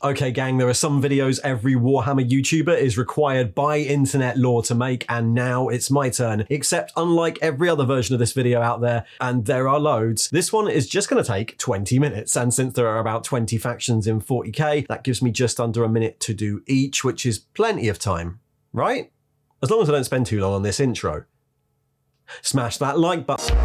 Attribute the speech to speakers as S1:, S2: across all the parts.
S1: Okay gang, there are some videos every Warhammer YouTuber is required by internet law to make, and now it's my turn. Except unlike every other version of this video out there, and there are loads, this one is just going to take 20 minutes, and since there are about 20 factions in 40k, that gives me just under a minute to do each, which is plenty of time, right? As long as I don't spend too long on this intro. Smash that like button.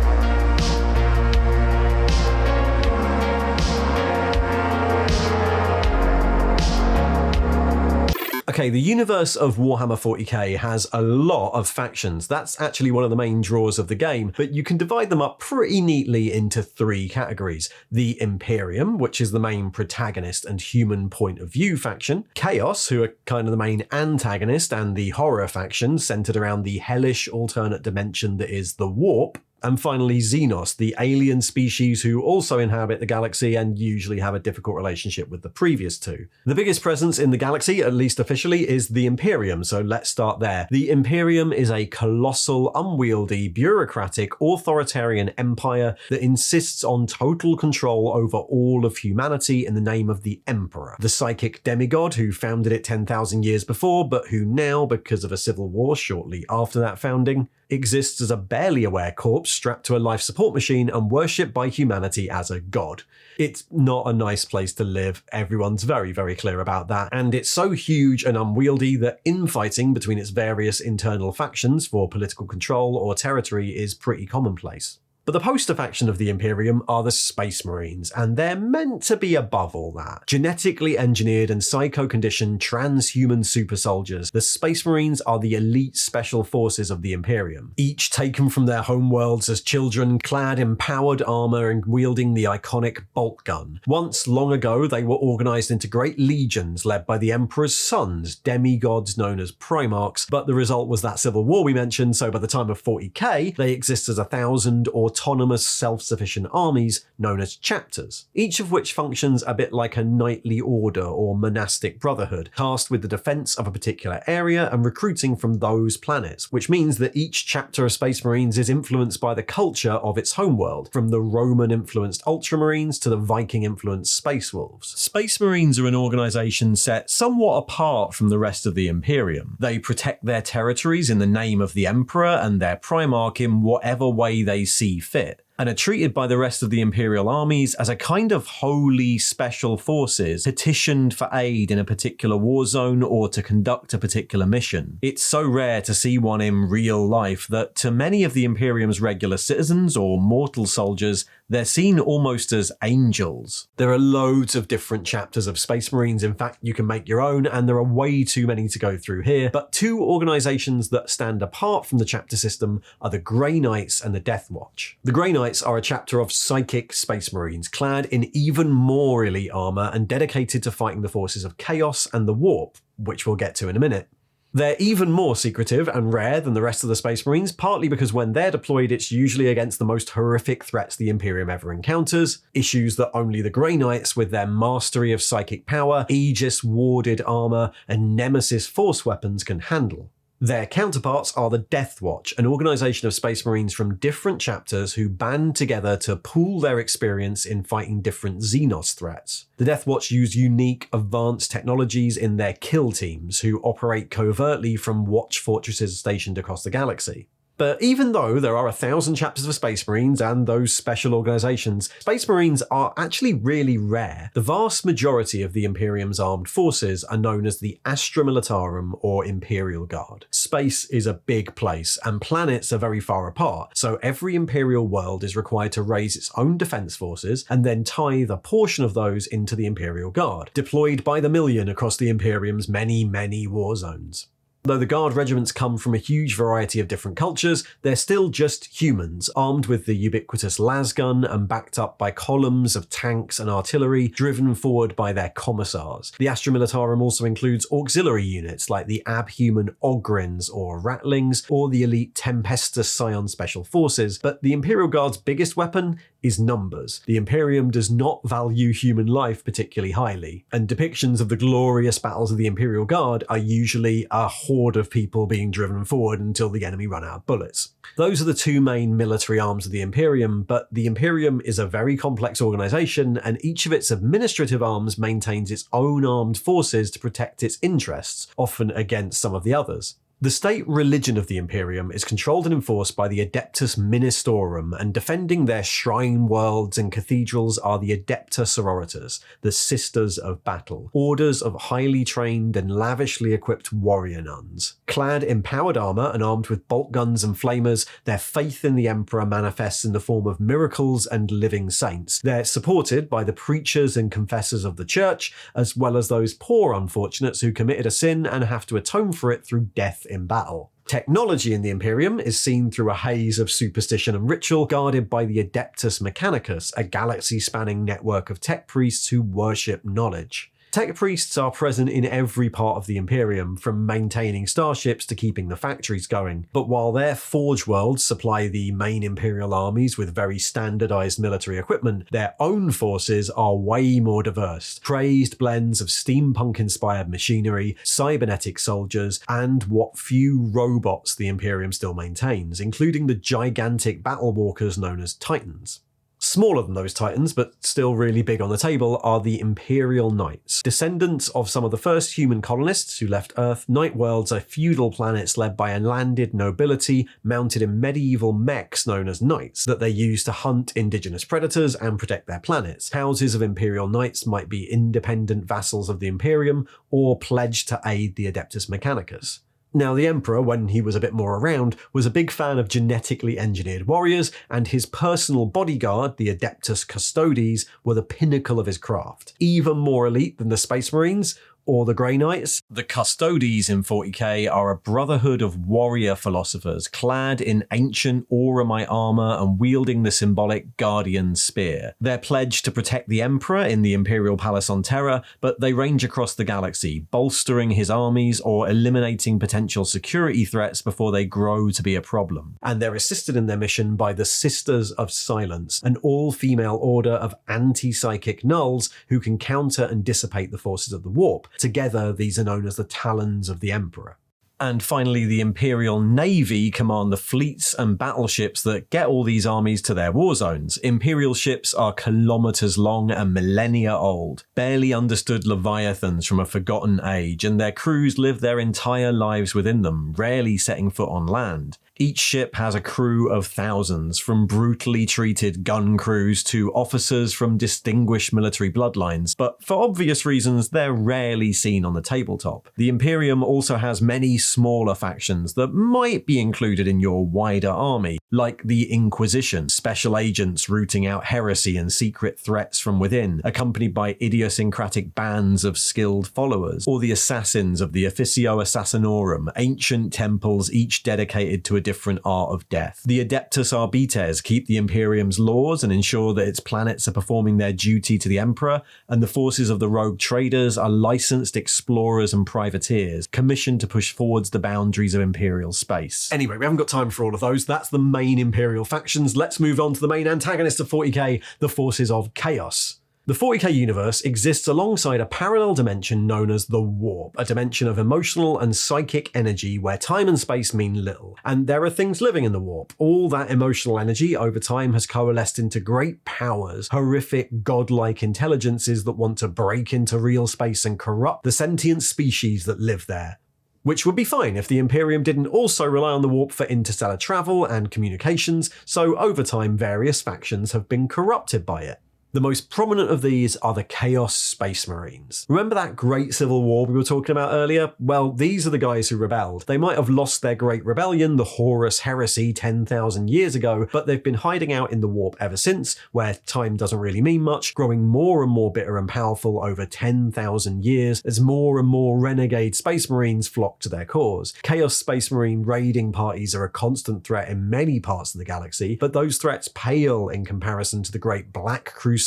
S1: Okay, the universe of Warhammer 40k has a lot of factions. That's actually one of the main draws of the game, but you can divide them up pretty neatly into three categories. The Imperium, which is the main protagonist and human point of view faction, Chaos, who are kind of the main antagonist, and the Horror faction, centered around the hellish alternate dimension that is the Warp, and finally Xenos, the alien species who also inhabit the galaxy and usually have a difficult relationship with the previous two. The biggest presence in the galaxy, at least officially, is the Imperium, so let's start there. The Imperium is a colossal, unwieldy, bureaucratic, authoritarian empire that insists on total control over all of humanity in the name of the Emperor, the psychic demigod who founded it 10,000 years before, but who now, because of a civil war shortly after that founding, exists as a barely aware corpse strapped to a life support machine and worshipped by humanity as a god. It's not a nice place to live, everyone's very, very clear about that, and it's so huge and unwieldy that infighting between its various internal factions for political control or territory is pretty commonplace. But the poster faction of the Imperium are the Space Marines, and they're meant to be above all that. Genetically engineered and psycho-conditioned transhuman super soldiers, the Space Marines are the elite special forces of the Imperium, each taken from their homeworlds as children, clad in powered armor and wielding the iconic bolt gun. Once, long ago, they were organized into great legions led by the Emperor's sons, demigods known as Primarchs, but the result was that civil war we mentioned, so by the time of 40k, they exist as 1,000 autonomous self-sufficient armies known as chapters, each of which functions a bit like a knightly order or monastic brotherhood, tasked with the defense of a particular area and recruiting from those planets, which means that each chapter of Space Marines is influenced by the culture of its homeworld, from the Roman-influenced Ultramarines to the Viking-influenced Space Wolves. Space Marines are an organization set somewhat apart from the rest of the Imperium. They protect their territories in the name of the Emperor and their Primarch in whatever way they see fit, and are treated by the rest of the Imperial armies as a kind of holy special forces petitioned for aid in a particular war zone or to conduct a particular mission. It's so rare to see one in real life that to many of the Imperium's regular citizens or mortal soldiers, they're seen almost as angels. There are loads of different chapters of Space Marines, in fact you can make your own, and there are way too many to go through here, but two organizations that stand apart from the chapter system are the Grey Knights and the Death Watch. The Grey Knights are a chapter of psychic Space Marines, clad in even more elite armor and dedicated to fighting the forces of Chaos and the Warp, which we'll get to in a minute. They're even more secretive and rare than the rest of the Space Marines, partly because when they're deployed it's usually against the most horrific threats the Imperium ever encounters, issues that only the Grey Knights with their mastery of psychic power, Aegis-warded armor, and Nemesis force weapons can handle. Their counterparts are the Death Watch, an organization of Space Marines from different chapters who band together to pool their experience in fighting different Xenos threats. The Death Watch use unique, advanced technologies in their kill teams, who operate covertly from watch fortresses stationed across the galaxy. But even though there are 1,000 chapters of Space Marines and those special organizations, Space Marines are actually really rare. The vast majority of the Imperium's armed forces are known as the Astra Militarum or Imperial Guard. Space is a big place and planets are very far apart, so every Imperial world is required to raise its own defense forces and then tithe a portion of those into the Imperial Guard, deployed by the million across the Imperium's many, many war zones. Though the Guard regiments come from a huge variety of different cultures, they're still just humans, armed with the ubiquitous lasgun and backed up by columns of tanks and artillery driven forward by their commissars. The Astra Militarum also includes auxiliary units like the abhuman Ogrins or Ratlings, or the elite Tempestus Scion Special Forces, but the Imperial Guard's biggest weapon is numbers. The Imperium does not value human life particularly highly, and depictions of the glorious battles of the Imperial Guard are usually a horde of people being driven forward until the enemy run out of bullets. Those are the two main military arms of the Imperium, but the Imperium is a very complex organisation, and each of its administrative arms maintains its own armed forces to protect its interests, often against some of the others. The state religion of the Imperium is controlled and enforced by the Adeptus Ministorum, and defending their shrine worlds and cathedrals are the Adepta Sororitas, the Sisters of Battle, orders of highly trained and lavishly equipped warrior nuns. Clad in powered armour and armed with bolt guns and flamers, their faith in the Emperor manifests in the form of miracles and living saints. They're supported by the preachers and confessors of the Church, as well as those poor unfortunates who committed a sin and have to atone for it through death in battle. Technology in the Imperium is seen through a haze of superstition and ritual, guarded by the Adeptus Mechanicus, a galaxy-spanning network of tech priests who worship knowledge. Tech priests are present in every part of the Imperium, from maintaining starships to keeping the factories going. But while their forge worlds supply the main Imperial armies with very standardized military equipment, their own forces are way more diverse. Crazed blends of steampunk-inspired machinery, cybernetic soldiers, and what few robots the Imperium still maintains, including the gigantic battle walkers known as Titans. Smaller than those Titans, but still really big on the table, are the Imperial Knights. Descendants of some of the first human colonists who left Earth, Night Worlds are feudal planets led by a landed nobility mounted in medieval mechs known as knights that they use to hunt indigenous predators and protect their planets. Houses of Imperial Knights might be independent vassals of the Imperium or pledged to aid the Adeptus Mechanicus. Now, the Emperor, when he was a bit more around, was a big fan of genetically engineered warriors, and his personal bodyguard, the Adeptus Custodes, were the pinnacle of his craft. Even more elite than the Space Marines or the Grey Knights, the Custodes in 40k are a brotherhood of warrior philosophers clad in ancient Auramite armour and wielding the symbolic Guardian Spear. They're pledged to protect the Emperor in the Imperial Palace on Terra, but they range across the galaxy, bolstering his armies or eliminating potential security threats before they grow to be a problem. And they're assisted in their mission by the Sisters of Silence, an all-female order of anti-psychic nulls who can counter and dissipate the forces of the warp. Together, these are known as the Talons of the Emperor. And finally, the Imperial Navy command the fleets and battleships that get all these armies to their war zones. Imperial ships are kilometers long and millennia old, barely understood leviathans from a forgotten age, and their crews live their entire lives within them, rarely setting foot on land. Each ship has a crew of thousands, from brutally treated gun crews to officers from distinguished military bloodlines, but for obvious reasons, they're rarely seen on the tabletop. The Imperium also has many smaller factions that might be included in your wider army, like the Inquisition, special agents rooting out heresy and secret threats from within, accompanied by idiosyncratic bands of skilled followers, or the Assassins of the Officio Assassinorum, ancient temples each dedicated to a different art of death. The Adeptus Arbites keep the Imperium's laws and ensure that its planets are performing their duty to the Emperor, and the forces of the rogue traders are licensed explorers and privateers, commissioned to push forwards the boundaries of Imperial space. Anyway, we haven't got time for all of those. That's the main Imperial factions. Let's move on to the main antagonist of 40k, the forces of Chaos. The 40k universe exists alongside a parallel dimension known as the Warp, a dimension of emotional and psychic energy where time and space mean little. And there are things living in the Warp. All that emotional energy over time has coalesced into great powers, horrific godlike intelligences that want to break into real space and corrupt the sentient species that live there. Which would be fine if the Imperium didn't also rely on the Warp for interstellar travel and communications, so over time various factions have been corrupted by it. The most prominent of these are the Chaos Space Marines. Remember that great civil war we were talking about earlier? Well, these are the guys who rebelled. They might have lost their great rebellion, the Horus Heresy, 10,000 years ago, but they've been hiding out in the Warp ever since, where time doesn't really mean much, growing more and more bitter and powerful over 10,000 years as more and more renegade Space Marines flock to their cause. Chaos Space Marine raiding parties are a constant threat in many parts of the galaxy, but those threats pale in comparison to the Great Black Crusades,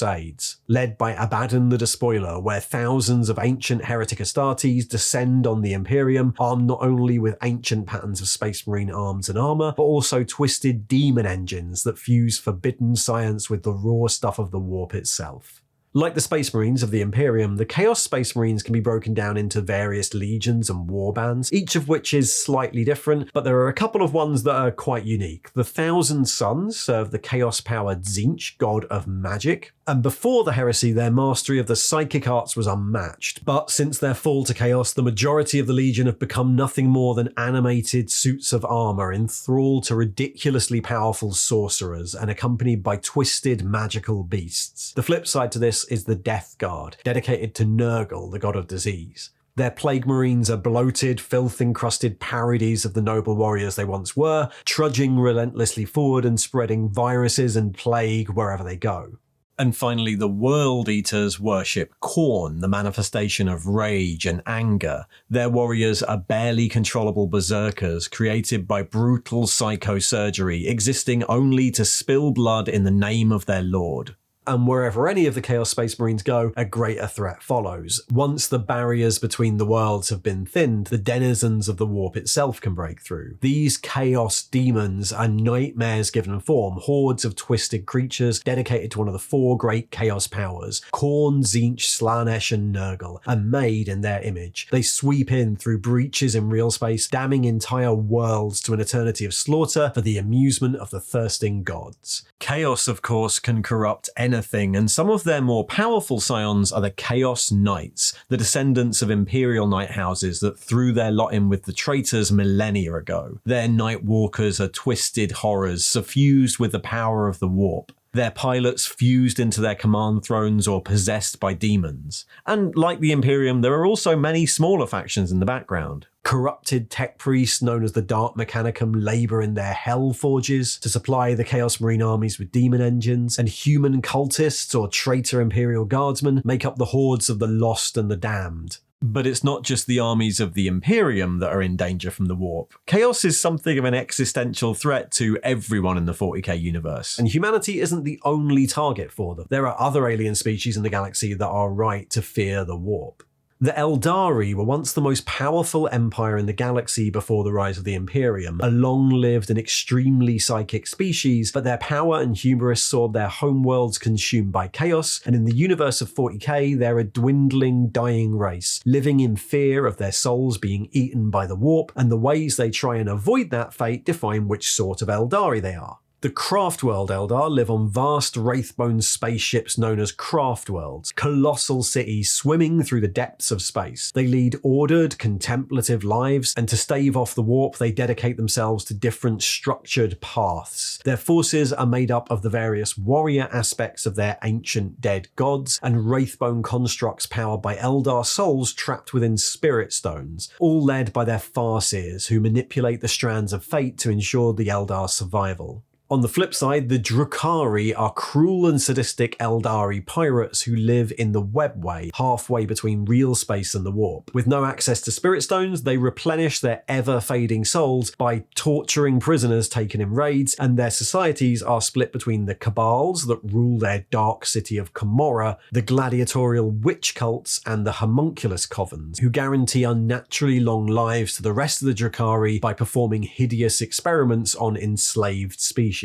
S1: led by Abaddon the Despoiler, where thousands of ancient heretic Astartes descend on the Imperium, armed not only with ancient patterns of Space Marine arms and armour, but also twisted demon engines that fuse forbidden science with the raw stuff of the Warp itself. Like the Space Marines of the Imperium, the Chaos Space Marines can be broken down into various legions and warbands, each of which is slightly different, but there are a couple of ones that are quite unique. The Thousand Suns serve the chaos-powered Tzeentch, god of magic, and before the heresy, their mastery of the psychic arts was unmatched. But since their fall to chaos, the majority of the Legion have become nothing more than animated suits of armor enthralled to ridiculously powerful sorcerers and accompanied by twisted magical beasts. The flip side to this is the Death Guard, dedicated to Nurgle, the god of disease. Their Plague Marines are bloated, filth-encrusted parodies of the noble warriors they once were, trudging relentlessly forward and spreading viruses and plague wherever they go. And finally, the World Eaters worship Khorne, the manifestation of rage and anger. Their warriors are barely controllable berserkers created by brutal psychosurgery, existing only to spill blood in the name of their lord. And wherever any of the Chaos Space Marines go, a greater threat follows. Once the barriers between the worlds have been thinned, the denizens of the warp itself can break through. These chaos demons are nightmares given form, hordes of twisted creatures dedicated to one of the four great chaos powers, Khorne, Tzeentch, Slaanesh and Nurgle, and made in their image. They sweep in through breaches in real space, damning entire worlds to an eternity of slaughter for the amusement of the thirsting gods. Chaos, of course, can corrupt anything, and some of their more powerful scions are the Chaos Knights, the descendants of Imperial Knight houses that threw their lot in with the traitors millennia ago. Their Night Walkers are twisted horrors, suffused with the power of the warp. Their pilots fused into their command thrones or possessed by demons. And like the Imperium, there are also many smaller factions in the background. Corrupted tech priests known as the Dark Mechanicum labour in their hell forges to supply the Chaos Marine armies with demon engines, and human cultists or traitor Imperial guardsmen make up the hordes of the lost and the damned. But it's not just the armies of the Imperium that are in danger from the warp. Chaos is something of an existential threat to everyone in the 40k universe, and humanity isn't the only target for them. There are other alien species in the galaxy that are right to fear the warp. The Eldari were once the most powerful empire in the galaxy before the rise of the Imperium, a long-lived and extremely psychic species, but their power and hubris saw their homeworlds consumed by chaos, and in the universe of 40k, they're a dwindling, dying race, living in fear of their souls being eaten by the warp, and the ways they try and avoid that fate define which sort of Eldari they are. The Craftworld Eldar live on vast Wraithbone spaceships known as Craftworlds, colossal cities swimming through the depths of space. They lead ordered, contemplative lives, and to stave off the warp, they dedicate themselves to different structured paths. Their forces are made up of the various warrior aspects of their ancient dead gods, and Wraithbone constructs powered by Eldar souls trapped within spirit stones, all led by their Farseers, who manipulate the strands of fate to ensure the Eldar's survival. On the flip side, the Drukhari are cruel and sadistic Eldari pirates who live in the webway, halfway between real space and the warp. With no access to spirit stones, they replenish their ever-fading souls by torturing prisoners taken in raids, and their societies are split between the Cabals that rule their dark city of Camorra, the gladiatorial witch cults, and the homunculus covens, who guarantee unnaturally long lives to the rest of the Drukhari by performing hideous experiments on enslaved species.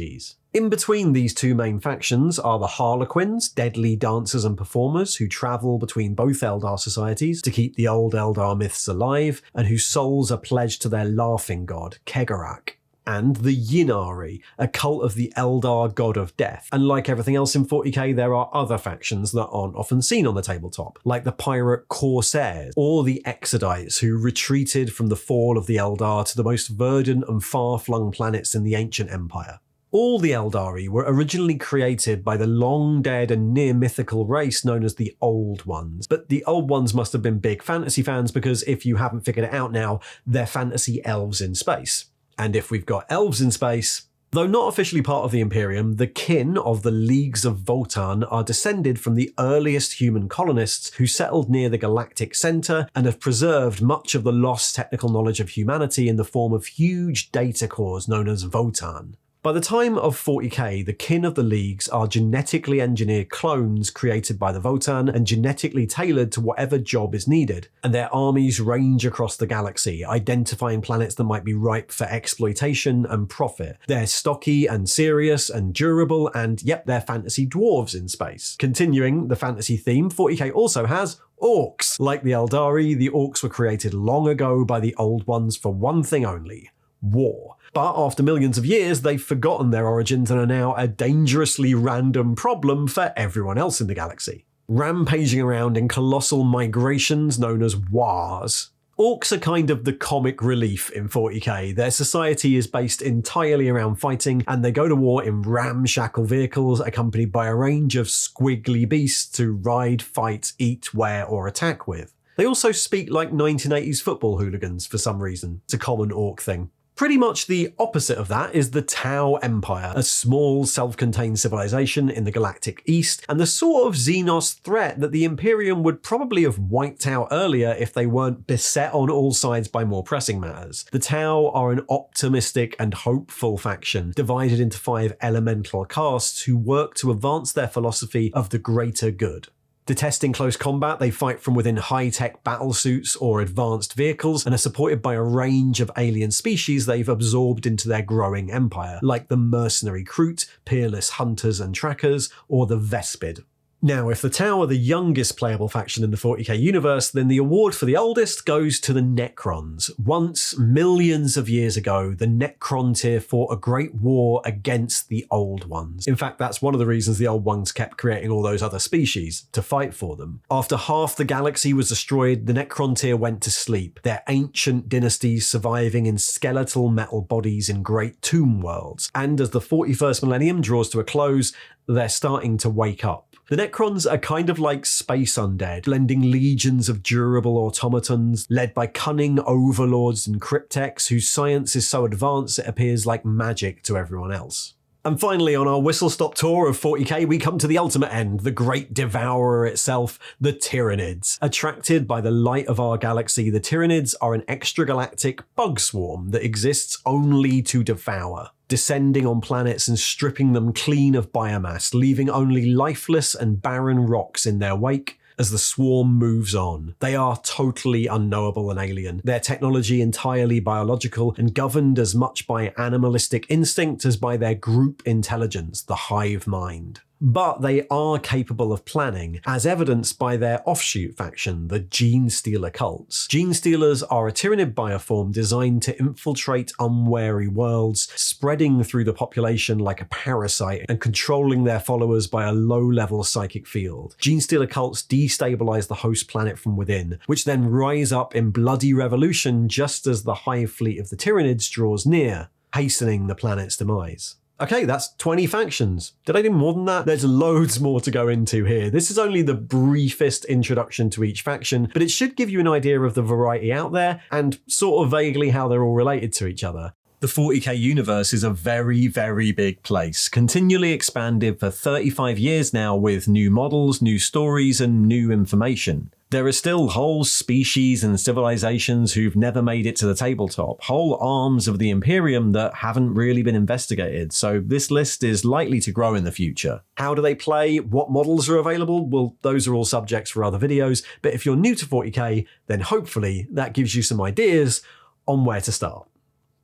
S1: In between these two main factions are the Harlequins, deadly dancers and performers who travel between both Eldar societies to keep the old Eldar myths alive, and whose souls are pledged to their laughing god, Kegarak. And the Yinari, a cult of the Eldar god of death. And like everything else in 40k, there are other factions that aren't often seen on the tabletop, like the pirate Corsairs, or the Exodites, who retreated from the fall of the Eldar to the most verdant and far-flung planets in the ancient empire. All the Eldari were originally created by the long-dead and near-mythical race known as the Old Ones. But the Old Ones must have been big fantasy fans because, if you haven't figured it out now, they're fantasy elves in space. And if we've got elves in space, though not officially part of the Imperium, the kin of the Leagues of Votann are descended from the earliest human colonists who settled near the galactic centre and have preserved much of the lost technical knowledge of humanity in the form of huge data cores known as Votann. By the time of 40k, the kin of the leagues are genetically engineered clones created by the Votann and genetically tailored to whatever job is needed, and their armies range across the galaxy, identifying planets that might be ripe for exploitation and profit. They're stocky and serious and durable, and yep, they're fantasy dwarves in space. Continuing the fantasy theme, 40k also has orcs. Like the Eldari, the orcs were created long ago by the Old Ones for one thing only: war. But after millions of years, they've forgotten their origins and are now a dangerously random problem for everyone else in the galaxy, rampaging around in colossal migrations known as wars. Orcs are kind of the comic relief in 40k. Their society is based entirely around fighting, and they go to war in ramshackle vehicles accompanied by a range of squiggly beasts to ride, fight, eat, wear, or attack with. They also speak like 1980s football hooligans for some reason. It's a common orc thing. Pretty much the opposite of that is the Tau Empire, a small, self-contained civilization in the galactic east, and the sort of Xenos threat that the Imperium would probably have wiped out earlier if they weren't beset on all sides by more pressing matters. The Tau are an optimistic and hopeful faction, divided into 5 elemental castes who work to advance their philosophy of the greater good. Detesting close combat, they fight from within high-tech battlesuits or advanced vehicles and are supported by a range of alien species they've absorbed into their growing empire, like the mercenary Kroot, peerless hunters and trackers, or the Vespid. Now, if the Tau are the youngest playable faction in the 40k universe, then the award for the oldest goes to the Necrons. Once, millions of years ago, the Necron tier fought a great war against the Old Ones. In fact, that's one of the reasons the Old Ones kept creating all those other species, to fight for them. After half the galaxy was destroyed, the Necron tier went to sleep, their ancient dynasties surviving in skeletal metal bodies in great tomb worlds. And as the 41st millennium draws to a close, they're starting to wake up. The Necrons are kind of like space undead, blending legions of durable automatons, led by cunning overlords and cryptechs whose science is so advanced it appears like magic to everyone else. And finally, on our whistle-stop tour of 40k, we come to the ultimate end, the great devourer itself, the Tyranids. Attracted by the light of our galaxy, the Tyranids are an extragalactic bug swarm that exists only to devour, descending on planets and stripping them clean of biomass, leaving only lifeless and barren rocks in their wake as the swarm moves on. They are totally unknowable and alien, their technology entirely biological and governed as much by animalistic instinct as by their group intelligence, the hive mind. But they are capable of planning, as evidenced by their offshoot faction, the Gene Stealer cults. Gene Stealers are a Tyranid bioform designed to infiltrate unwary worlds, spreading through the population like a parasite and controlling their followers by a low-level psychic field. Gene Stealer cults destabilize the host planet from within, which then rise up in bloody revolution just as the hive fleet of the Tyranids draws near, hastening the planet's demise. Okay, that's 20 factions. Did I do more than that? There's loads more to go into here. This is only the briefest introduction to each faction, but it should give you an idea of the variety out there and sort of vaguely how they're all related to each other. The 40k universe is a very, very big place, continually expanded for 35 years now with new models, new stories, and new information. There are still whole species and civilizations who've never made it to the tabletop, whole arms of the Imperium that haven't really been investigated, so this list is likely to grow in the future. How do they play? What models are available? Well, those are all subjects for other videos, but if you're new to 40k, then hopefully that gives you some ideas on where to start.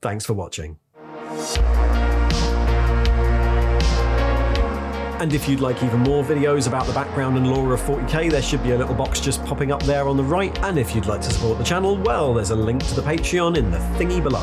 S1: Thanks for watching. And if you'd like even more videos about the background and lore of 40k, there should be a little box just popping up there on the right. And if you'd like to support the channel, well, there's a link to the Patreon in the thingy below.